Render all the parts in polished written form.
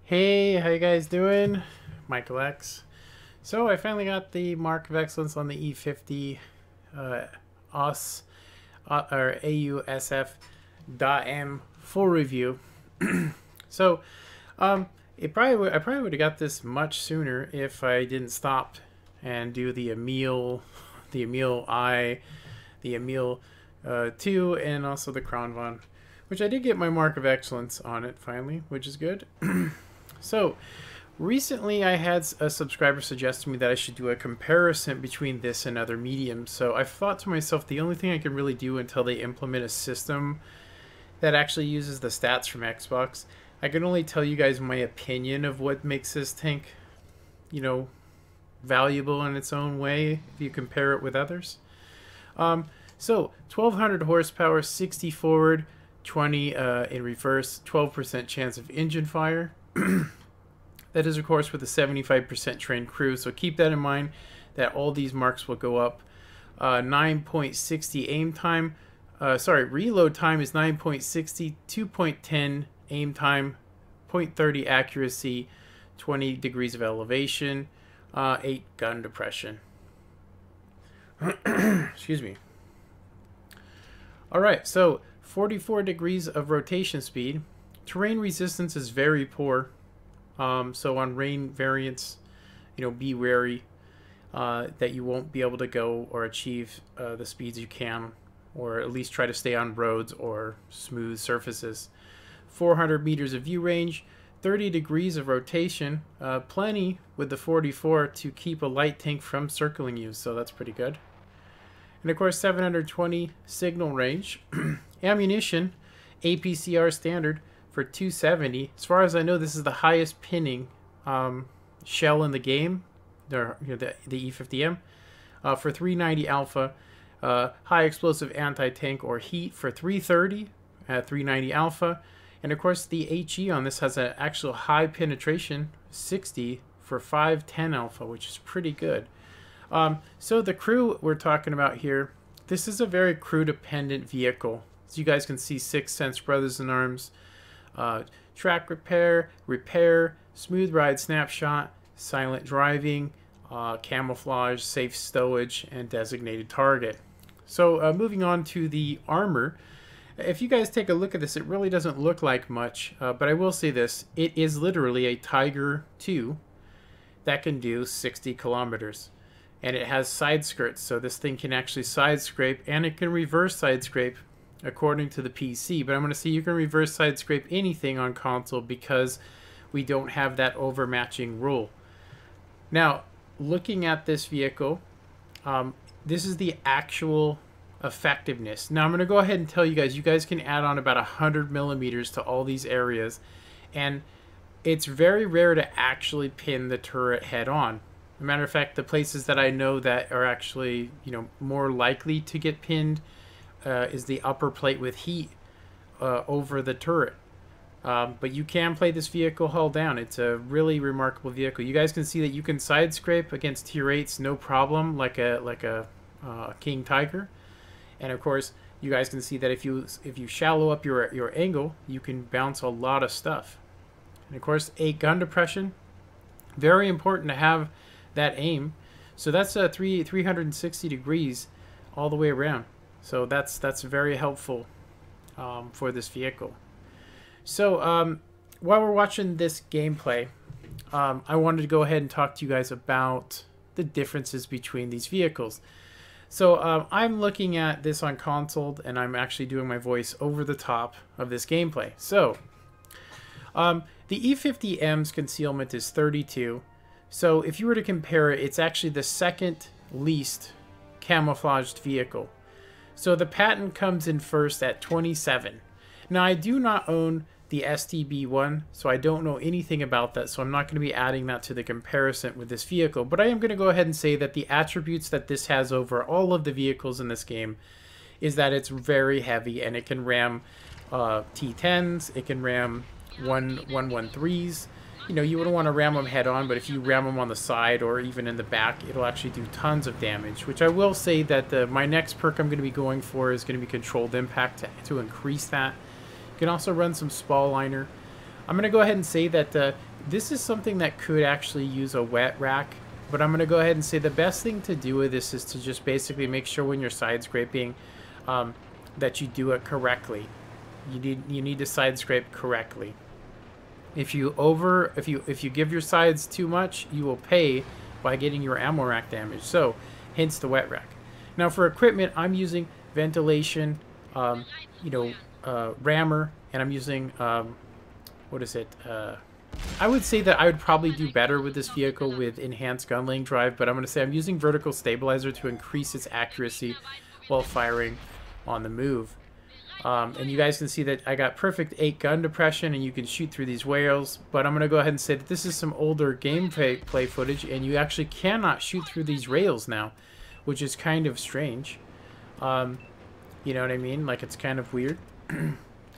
Hey, how you guys doing? Michael X. So I finally got the Mark of Excellence on the E50 AUS or AUSF.M full review. So I probably would have got this much sooner if I didn't stop and do the Emil I, the Emil 2, and also the Crown Von, which I did get my Mark of Excellence on it finally, which is good. So, recently I had a subscriber suggest to me that I should do a comparison between this and other mediums. So I thought to myself, the only thing I can really do until they implement a system that actually uses the stats from Xbox, I can only tell you guys my opinion of what makes this tank, valuable in its own way if you compare it with others. So 1200 horsepower, 60 forward, 20 in reverse, 12% chance of engine fire. That is, of course, with a 75% trained crew, so keep that in mind that all these marks will go up. 9.60 aim time. Reload time is 9.60, 2.10 aim time, 0.30 accuracy, 20 degrees of elevation, 8 gun depression. Excuse me. Alright, so 44 degrees of rotation speed. Terrain resistance is very poor. So on rain variants, be wary that you won't be able to go or achieve the speeds you can, or at least try to stay on roads or smooth surfaces. 400 meters of view range, 30 degrees of rotation, plenty with the 44 to keep a light tank from circling you, so that's pretty good. And of course 720 signal range. Ammunition, APCR standard, for 270. As far as I know, this is the highest pinning shell in the game, the E50M. For 390 alpha, high explosive anti-tank or heat for 330 at 390 alpha. And of course the HE on this has an actual high penetration, 60 for 510 alpha, which is pretty good. So the crew we're talking about here, this is a very crew dependent vehicle. As you guys can see, 6 Sense Brothers in Arms, track repair, smooth ride snapshot, silent driving, camouflage, safe stowage, and designated target. So moving on to the armor. If you guys take a look at this, it really doesn't look like much, but I will say this. It is literally a Tiger 2 that can do 60 kilometers. And it has side skirts, so this thing can actually side scrape, and it can reverse side scrape according to the PC, but I'm going to see you can reverse side scrape anything on console because we don't have that overmatching rule. Now, looking at this vehicle, this is the actual effectiveness. Now, I'm going to go ahead and tell you guys can add on about 100 millimeters to all these areas, and it's very rare to actually pin the turret head on. As a matter of fact, the places that I know that are actually, more likely to get pinned is the upper plate with heat over the turret. But you can play this vehicle hull down. It's a really remarkable vehicle. You guys can see that you can side scrape against tier 8s no problem, like a King Tiger. And of course, you guys can see that if you shallow up your angle, you can bounce a lot of stuff. And of course, 8 gun depression. Very important to have that aim. So that's 360 degrees all the way around. So that's very helpful for this vehicle. So while we're watching this gameplay, I wanted to go ahead and talk to you guys about the differences between these vehicles. So I'm looking at this on console, and I'm actually doing my voice over the top of this gameplay. So the E50M's concealment is 32. So if you were to compare it, it's actually the second least camouflaged vehicle. So the patent comes in first at 27. Now I do not own the STB1, so I don't know anything about that, so I'm not going to be adding that to the comparison with this vehicle. But I am going to go ahead and say that the attributes that this has over all of the vehicles in this game is that it's very heavy, and it can ram T10s, it can ram 113s. You wouldn't want to ram them head on, but if you ram them on the side or even in the back, it'll actually do tons of damage, which I will say that my next perk I'm going to be going for is going to be controlled impact to increase that. You can also run some spall liner. I'm going to go ahead and say that This is something that could actually use a wet rack, but I'm going to go ahead and say the best thing to do with this is to just basically make sure when you're side scraping that you do it correctly. You need to side scrape correctly. If you give your sides too much, you will pay by getting your ammo rack damage. So, hence the wet rack. Now for equipment, I'm using ventilation, rammer, and I'm using what is it? I would say that I would probably do better with this vehicle with enhanced gun laying drive, but I'm going to say I'm using vertical stabilizer to increase its accuracy while firing on the move. And you guys can see that I got perfect 8 gun depression, and you can shoot through these whales. But I'm going to go ahead and say that this is some older gameplay footage, and you actually cannot shoot through these rails now, which is kind of strange. You know what I mean? Like, it's kind of weird.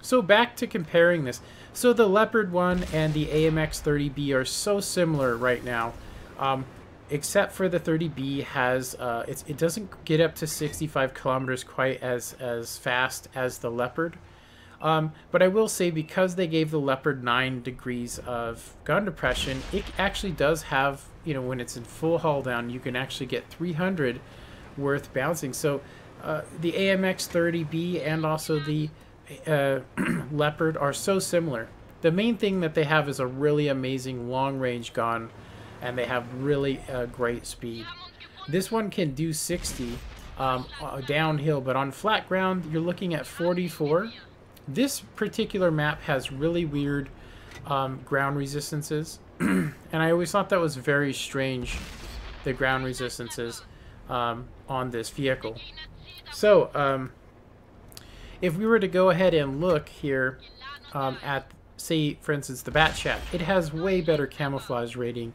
So back to comparing this. So the Leopard 1 and the AMX 30B are so similar right now, except for the 30B has it doesn't get up to 65 kilometers quite as fast as the Leopard. But I will say, because they gave the Leopard 9 degrees of gun depression, it actually does have, when it's in full hull down, you can actually get 300 worth bouncing. So the AMX 30B and also the Leopard are so similar. The main thing that they have is a really amazing long-range gun, and they have really great speed. This one can do 60 downhill, but on flat ground you're looking at 44. This particular map has really weird ground resistances, and I always thought that was very strange, the ground resistances on this vehicle. So if we were to go ahead and look here at, say, for instance, the Bat Chat, it has way better camouflage rating.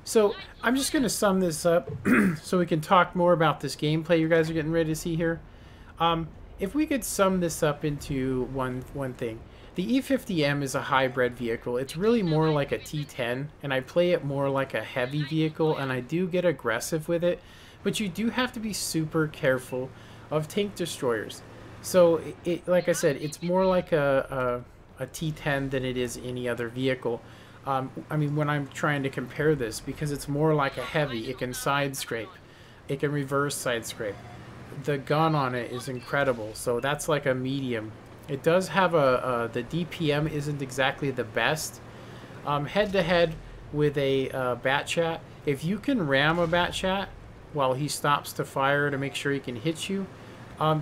So I'm just going to sum this up so we can talk more about this gameplay you guys are getting ready to see here. If we could sum this up into one thing. The E50M is a hybrid vehicle. It's really more like a T10, and I play it more like a heavy vehicle, and I do get aggressive with it, but you do have to be super careful of tank destroyers. So, like I said, it's more like a T10 than it is any other vehicle. I mean, when I'm trying to compare this, because it's more like a heavy, it can side scrape, it can reverse side scrape. The gun on it is incredible, so that's like a medium. It does have the DPM isn't exactly the best. Head to head with a Bat Chat, if you can ram a Bat Chat while he stops to fire to make sure he can hit you,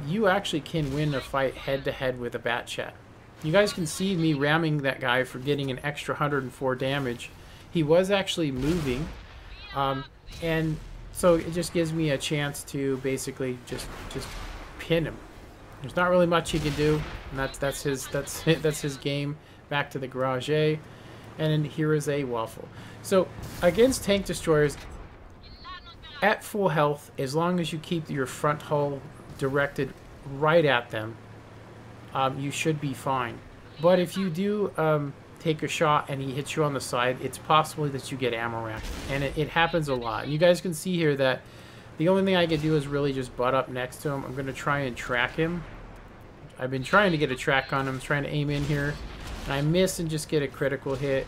you actually can win a fight head to head with a Bat Chat. You guys can see me ramming that guy for getting an extra 104 damage. He was actually moving, and so it just gives me a chance to basically just pin him. There's not really much he can do, and that's his game. Back to the Garage A, and then here is a waffle. So against tank destroyers at full health, as long as you keep your front hull directed right at them, you should be fine. But if you do take a shot and he hits you on the side, it's possible that you get ammo racked, and it happens a lot. And you guys can see here that the only thing I can do is really just butt up next to him. I'm going to try and track him. I've been trying to get a track on him, trying to aim in here, and I miss and just get a critical hit,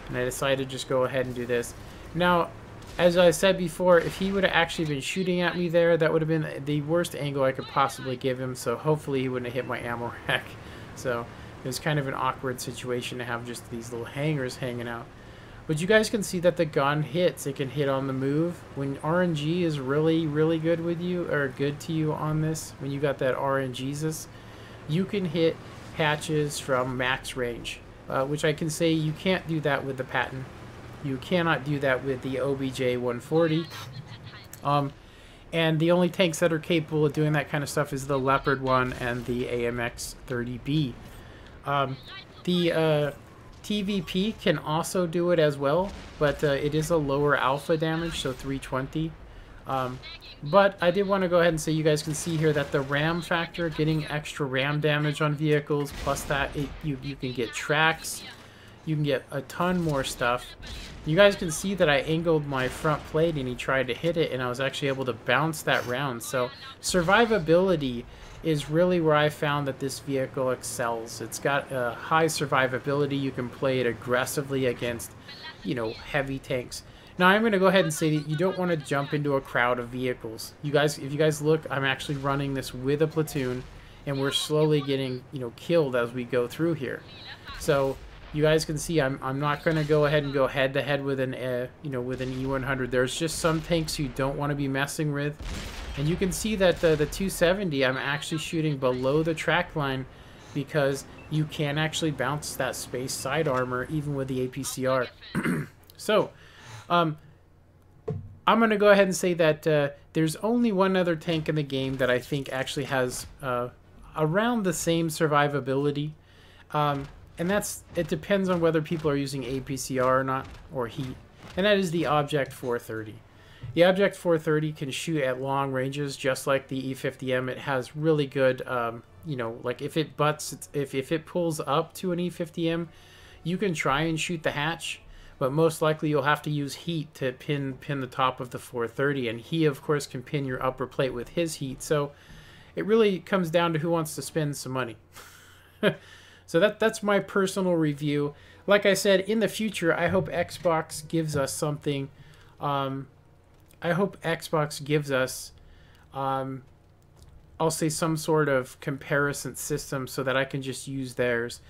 and I decided to just go ahead and do this. Now, as I said before, if he would have actually been shooting at me there, that would have been the worst angle I could possibly give him, so hopefully he wouldn't have hit my ammo rack. So it was kind of an awkward situation to have just these little hangers hanging out. But you guys can see that the gun hits. It can hit on the move. When RNG is really, really good with you, or good to you on this, when you got that RNGesus, you can hit hatches from max range, which I can say you can't do that with the Patton. You cannot do that with the OBJ 140. And the only tanks that are capable of doing that kind of stuff is the Leopard 1 and the AMX 30B. The TVP can also do it as well, but it is a lower alpha damage, so 320. But I did want to go ahead and say, you guys can see here that the RAM factor, getting extra RAM damage on vehicles, plus that you can get tracks, you can get a ton more stuff. You guys can see that I angled my front plate and he tried to hit it, and I was actually able to bounce that round. So survivability is really where I found that this vehicle excels. It's got high survivability. You can play it aggressively against, heavy tanks. Now I'm going to go ahead and say that you don't want to jump into a crowd of vehicles. If you guys look, I'm actually running this with a platoon, and we're slowly getting, killed as we go through here. So you guys can see I'm not going to go ahead and go head to head with an with an E100. There's just some tanks you don't want to be messing with. And you can see that the 270, I'm actually shooting below the track line because you can actually bounce that space side armor even with the APCR. So, I'm going to go ahead and say that there's only one other tank in the game that I think actually has around the same survivability. And it depends on whether people are using APCR or not, or heat. And that is the Object 430. The Object 430 can shoot at long ranges just like the E50M. It has really good, like if it butts, if it pulls up to an E50M, you can try and shoot the hatch, but most likely you'll have to use heat to pin the top of the 430, and he of course can pin your upper plate with his heat. So it really comes down to who wants to spend some money. So that's my personal review. Like I said, in the future, I hope Xbox gives us something. I hope Xbox gives us, I'll say, some sort of comparison system so that I can just use theirs.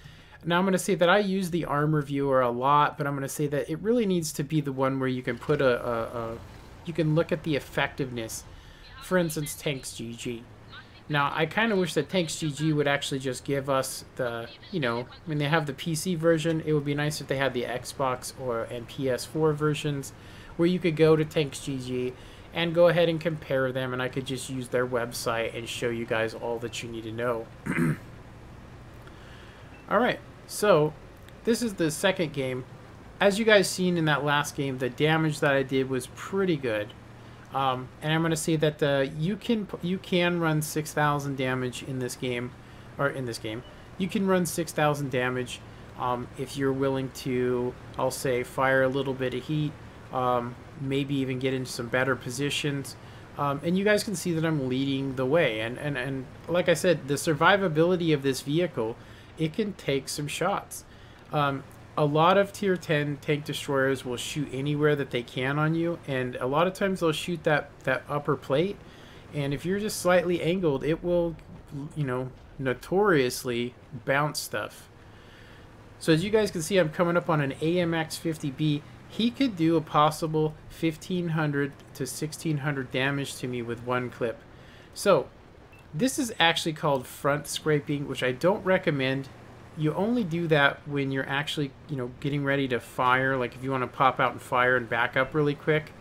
Now I'm going to say that I use the armor viewer a lot, but I'm going to say that it really needs to be the one where you can put you can look at the effectiveness. For instance, Tanks GG. Now, I kind of wish that Tanks GG would actually just give us the, when they have the PC version, it would be nice if they had the Xbox and PS4 versions where you could go to Tanks GG and go ahead and compare them, and I could just use their website and show you guys all that you need to know. Alright, so this is the second game. As you guys seen in that last game, the damage that I did was pretty good. And I'm going to say that you can run 6,000 damage in this game, You can run 6,000 damage if you're willing to, I'll say, fire a little bit of heat, maybe even get into some better positions. And you guys can see that I'm leading the way. And like I said, the survivability of this vehicle, it can take some shots. A lot of tier 10 tank destroyers will shoot anywhere that they can on you, and a lot of times they'll shoot that upper plate, and if you're just slightly angled, it will, notoriously bounce stuff. So as you guys can see, I'm coming up on an AMX 50B. He could do a possible 1,500 to 1,600 damage to me with one clip. So this is actually called front scraping, which I don't recommend. You only do that when you're actually, getting ready to fire, like if you want to pop out and fire and back up really quick.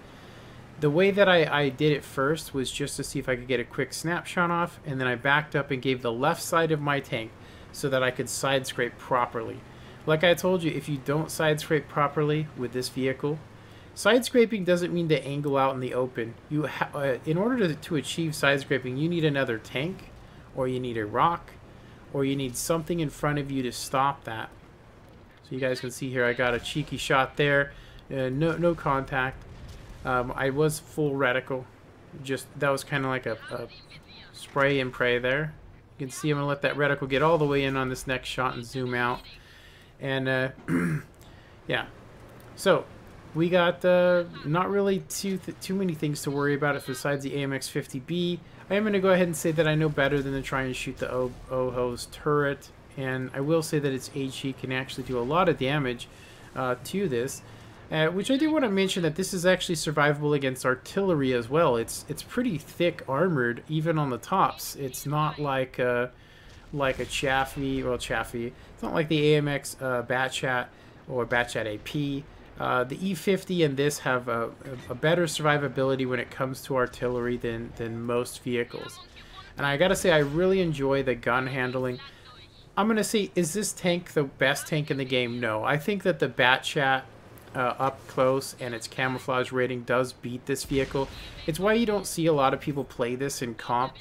The way that I did it first was just to see if I could get a quick snapshot off, and then I backed up and gave the left side of my tank so that I could side scrape properly. Like I told you, if you don't side scrape properly with this vehicle, side scraping doesn't mean to angle out in the open. In order to achieve side scraping, you need another tank, or you need a rock, or you need something in front of you to stop that. So you guys can see here I got a cheeky shot there. No contact. I was full reticle. That was kind of like a spray and pray there. You can see I'm going to let that reticle get all the way in on this next shot and zoom out. And yeah. So we got not really too many things to worry about besides the AMX 50B. I am going to go ahead and say that I know better than to try and shoot the OHO's turret, and I will say that its HE can actually do a lot of damage to this, which I do want to mention that this is actually survivable against artillery as well. It's pretty thick armored even on the tops. It's not like a Chaffee. It's not like the AMX Batchat or Batchat AP. The E50 and this have a better survivability when it comes to artillery than most vehicles. And I gotta say, I really enjoy the gun handling. I'm gonna say, is this tank the best tank in the game? No. I think that the Batchat up close and its camouflage rating does beat this vehicle. It's why you don't see a lot of people play this in comp.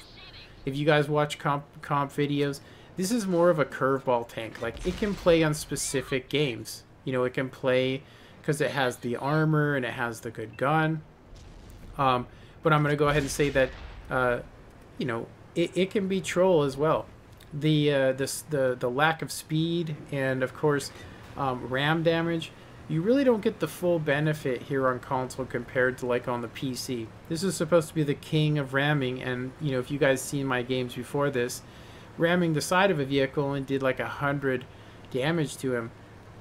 If you guys watch comp videos, this is more of a curveball tank. Like, it can play on specific games. It can play because it has the armor and it has the good gun. But I'm going to go ahead and say that, it can be troll as well. The lack of speed and of course RAM damage, you really don't get the full benefit here on console compared to like on the PC. This is supposed to be the king of ramming, and you know, if you guys seen my games before this, ramming the side of a vehicle and did like 100 damage to him.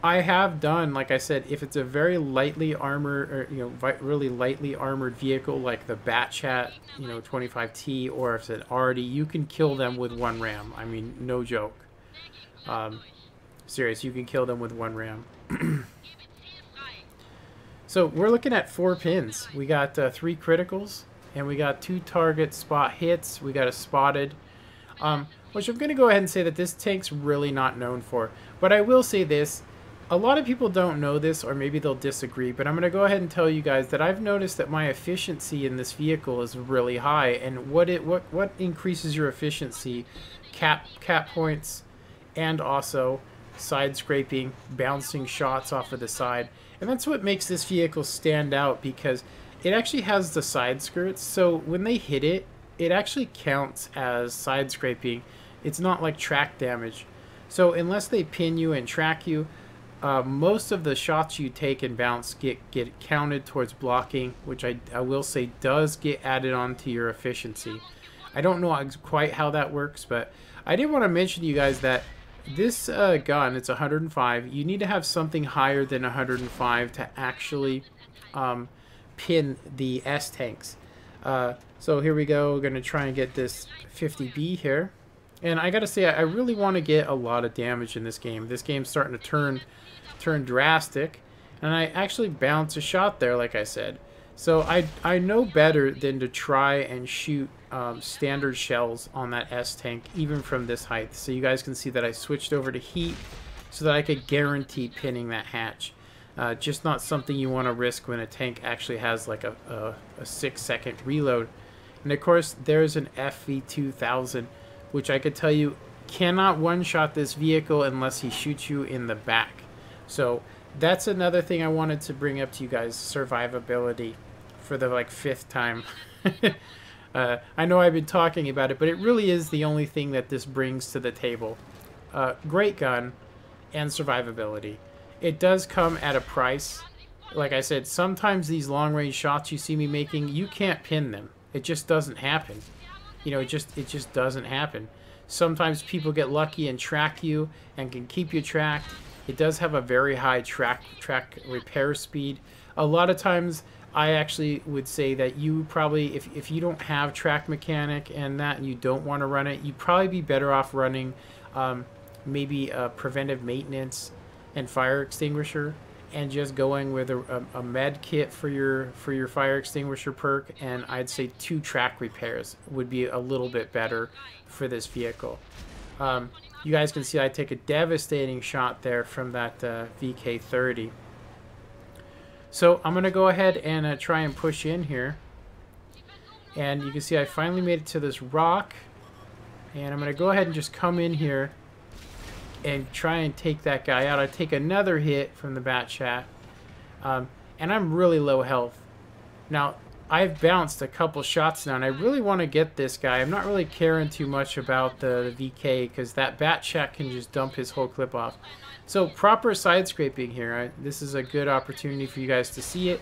I have done, like I said, if it's a very lightly armored, or you know, really lightly armored vehicle like the Batchat, you know, 25T, or if it's an Artie, you can kill them with one ram. I mean, no joke. Serious, you can kill them with one ram. So we're looking at 4 pins. We got 3 criticals, and we got 2 target spot hits. We got a spotted, which I'm going to go ahead and say that this tank's really not known for. But I will say this. A lot of people don't know this, or maybe they'll disagree, but I'm going to go ahead and tell you guys that I've noticed that my efficiency in this vehicle is really high. And what increases your efficiency? Cap points, and also side scraping, bouncing shots off of the side. And that's what makes this vehicle stand out, because it actually has the side skirts. So when they hit it, it actually counts as side scraping. It's not like track damage. So unless they pin you and track you, most of the shots you take and bounce get counted towards blocking, which I will say does get added on to your efficiency. I don't know quite how that works, but I did want to mention to you guys that this gun, it's 105. You need to have something higher than 105 to actually pin the S-tanks. So here we go. We're going to try and get this 50B here. And I got to say, I really want to get a lot of damage in this game. This game's starting to turn drastic, and I actually bounced a shot there, like I said. So I know better than to try and shoot standard shells on that S-tank, even from this height. So you guys can see that I switched over to heat so that I could guarantee pinning that hatch. Just not something you want to risk when a tank actually has like a 6-second reload. And of course, there's an FV2000, which I could tell you cannot one-shot this vehicle unless he shoots you in the back. So that's another thing I wanted to bring up to you guys, survivability, for the like 5th time. I know I've been talking about it, but it really is the only thing that this brings to the table. Great gun and survivability. It does come at a price. Like I said, sometimes these long-range shots you see me making, you can't pin them. It just doesn't happen. You know, it just doesn't happen. Sometimes people get lucky and track you and can keep you tracked. It does have a very high track repair speed. A lot of times I actually would say that you probably, if you don't have track mechanic and that, and you don't want to run it, you'd probably be better off running maybe a preventive maintenance and fire extinguisher, and just going with a med kit for your fire extinguisher perk. And I'd say 2 track repairs would be a little bit better for this vehicle. You guys can see I take a devastating shot there from that VK30. So I'm going to go ahead and try and push in here. And you can see I finally made it to this rock. And I'm going to go ahead and just come in here and try and take that guy out. I take another hit from the Batchat. And I'm really low health. Now, I've bounced a couple shots now, and I really want to get this guy. I'm not really caring too much about the VK, because that Batchat can just dump his whole clip off. So, proper side scraping here. This is a good opportunity for you guys to see it.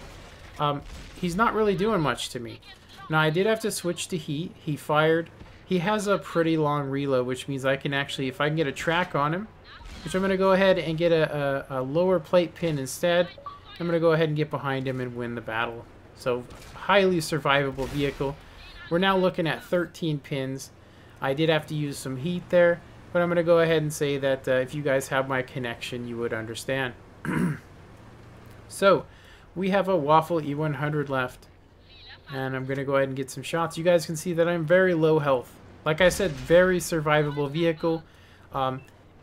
He's not really doing much to me. Now, I did have to switch to heat. He fired. He has a pretty long reload, which means I can actually, if I can get a track on him, which I'm going to go ahead and get a lower plate pin instead, I'm going to go ahead and get behind him and win the battle. So, highly survivable vehicle. We're now looking at 13 pins. I did have to use some heat there, but I'm going to go ahead and say that if you guys have my connection, you would understand. So, we have a Waffle E100 left, and I'm going to go ahead and get some shots. You guys can see that I'm very low health. Like I said, very survivable vehicle.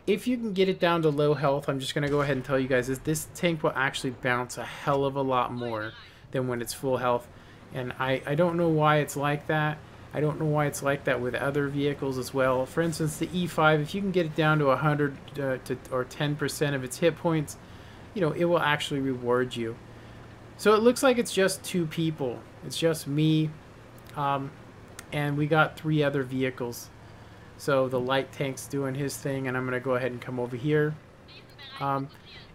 If you can get it down to low health, I'm just going to go ahead and tell you guys this tank will actually bounce a hell of a lot more than when it's full health. And I don't know why it's like that. I don't know why it's like that with other vehicles as well. For instance, the E5, if you can get it down to 100 or 10% of its hit points, you know, it will actually reward you. So it looks like it's just 2 people. It's just me. and we got 3 other vehicles. So the light tank's doing his thing, and I'm going to go ahead and come over here. And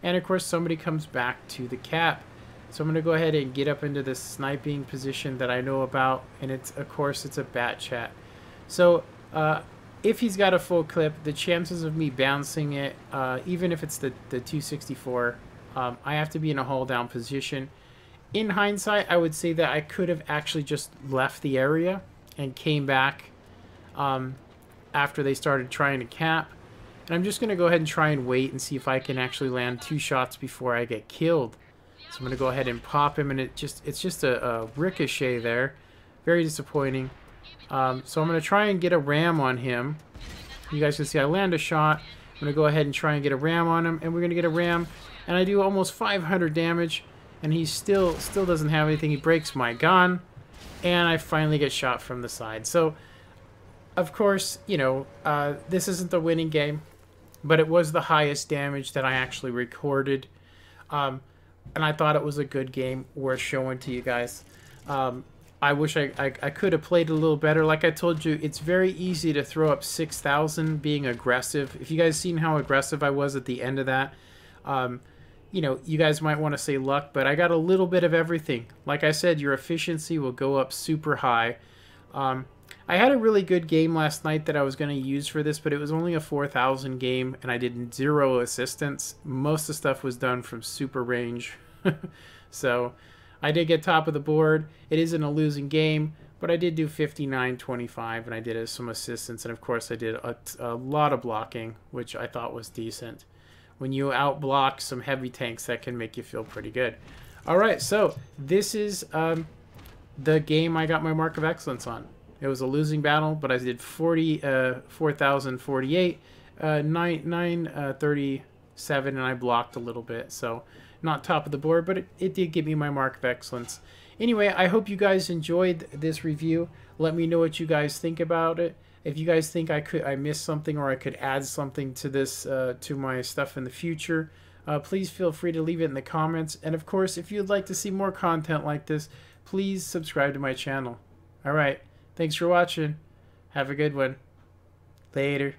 of course somebody comes back to the cap. So I'm going to go ahead and get up into this sniping position that I know about, and of course it's a bat chat. So if he's got a full clip, the chances of me bouncing it, even if it's the 264, I have to be in a hull down position. In hindsight, I would say that I could have actually just left the area and came back after they started trying to cap. And I'm just going to go ahead and try and wait and see if I can actually land 2 shots before I get killed. So I'm going to go ahead and pop him, and it's just a ricochet there. Very disappointing. So I'm going to try and get a ram on him. You guys can see I land a shot. I'm going to go ahead and try and get a ram on him, and we're going to get a ram. And I do almost 500 damage, and he still doesn't have anything. He breaks my gun, and I finally get shot from the side. So, of course, you know, this isn't the winning game, but it was the highest damage that I actually recorded. And I thought it was a good game worth showing to you guys. I wish I could have played a little better. Like I told you, it's very easy to throw up 6,000 being aggressive. If you guys seen how aggressive I was at the end of that, you know, you guys might want to say luck, but I got a little bit of everything. Like I said, your efficiency will go up super high. I had a really good game last night that I was going to use for this, but it was only a 4,000 game, and I did 0 assistance. Most of the stuff was done from super range. So I did get top of the board. It isn't a losing game, but I did do 59-25, and I did some assistance, and of course I did a lot of blocking, which I thought was decent. When you outblock some heavy tanks, that can make you feel pretty good. All right, so this is the game I got my mark of excellence on. It was a losing battle, but I did 4,048, 937, and I blocked a little bit. So not top of the board, but it did give me my mark of excellence. Anyway, I hope you guys enjoyed this review. Let me know what you guys think about it. If you guys think I missed something, or I could add something to this to my stuff in the future, please feel free to leave it in the comments. And of course, if you'd like to see more content like this, please subscribe to my channel. All right. Thanks for watching. Have a good one. Later.